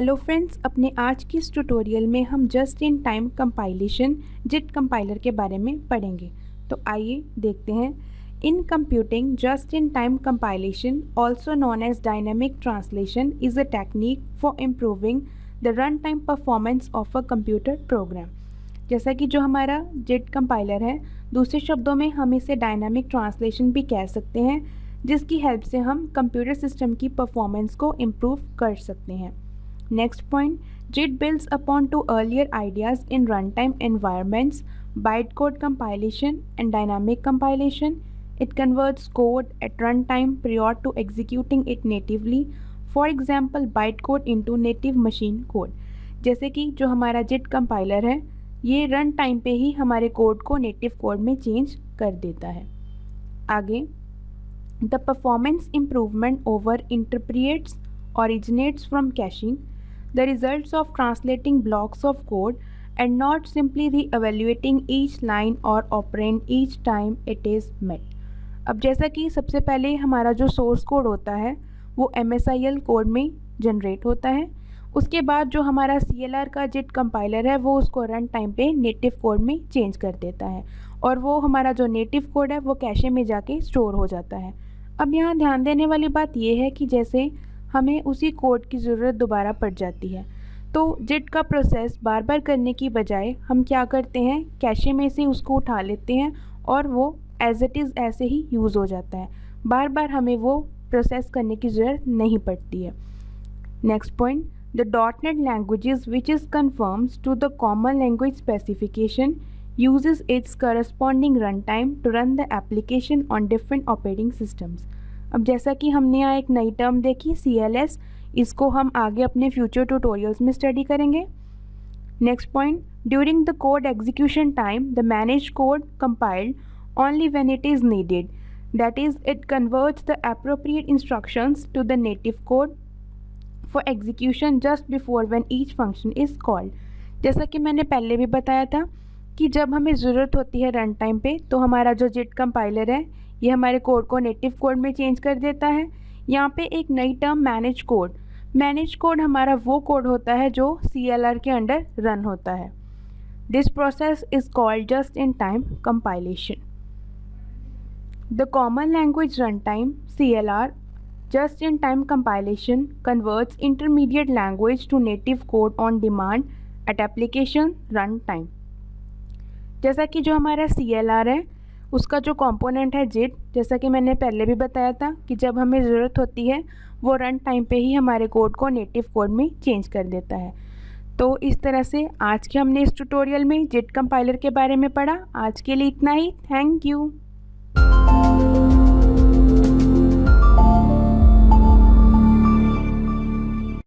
Hello friends, अपने आज की इस ट्यूटोरियल में हम just in time compilation JIT compiler के बारे में पढ़ेंगे। तो आइए देखते हैं। In computing just in time compilation also known as dynamic translation is a technique for improving the run time performance of a computer program. जैसा कि जो हमारा जिट कंपाइलर है, दूसरे शब्दों में हम इसे डायनामिक ट्रांसलेशन भी कह सकते हैं, जिसकी हेल्प से हम कंप्यूटर सिस्टम की परफॉर्मेंस को इम्प्रूव कर सकते हैं। Next point, JIT builds upon two earlier ideas in runtime environments, bytecode compilation and dynamic compilation. It converts code at runtime prior to executing it natively, for example bytecode into native machine code. जैसे कि जो हमारा JIT compiler है, ये run time पे ही हमारे code को native code में चेंज कर देता है। आगे, the performance improvement over interpreters originates from caching, the results of translating blocks of code and not simply re-evaluating each line or operand each time it is met. अब जैसा कि सबसे पहले हमारा जो सोर्स कोड होता है वो MSIL कोड में जनरेट होता है। उसके बाद जो हमारा CLR का JIT कंपाइलर है वो उसको रन टाइम पे नेटिव कोड में चेंज कर देता है और वो हमारा जो नेटिव कोड है वो कैशे में जाके स्टोर हो जाता है। अब यहाँ ध्यान देने वाली बात ये है कि जैसे हमें उसी कोड की ज़रूरत दोबारा पड़ जाती है, तो JIT का प्रोसेस बार बार करने की बजाय हम क्या करते हैं, कैशे में से उसको उठा लेते हैं और वो एज इट इज़ ऐसे ही यूज़ हो जाता है। बार बार हमें वो प्रोसेस करने की ज़रूरत नहीं पड़ती है। Next point, the .NET languages which is conforms to the common language specification uses its corresponding runtime to run the application on different operating systems. अब जैसा कि हमने यहाँ एक नई टर्म देखी CLS, इसको हम आगे अपने फ्यूचर ट्यूटोरियल्स में स्टडी करेंगे। Next point, during the code execution time the manage code compiled only when it is needed, that is it converts the appropriate instructions to the native code for execution just before when each function is called. जैसा कि मैंने पहले भी बताया था कि जब हमें ज़रूरत होती है रन टाइम पे तो हमारा जो JIT कंपाइलर है ये हमारे कोड को नेटिव कोड में चेंज कर देता है। यहाँ पे एक नई टर्म मैनेज कोड हमारा वो कोड होता है जो CLR के अंडर रन होता है। This process is called just in time compilation. The common language run time CLR just in time compilation converts intermediate language to native code on demand at application run time. जैसा कि जो हमारा CLR है उसका जो component है JIT, जैसा कि मैंने पहले भी बताया था कि जब हमें ज़रूरत होती है वो रन टाइम पे ही हमारे कोड को नेटिव कोड में चेंज कर देता है। तो इस तरह से आज के हमने इस ट्यूटोरियल में JIT कंपाइलर के बारे में पढ़ा। आज के लिए इतना ही। Thank you.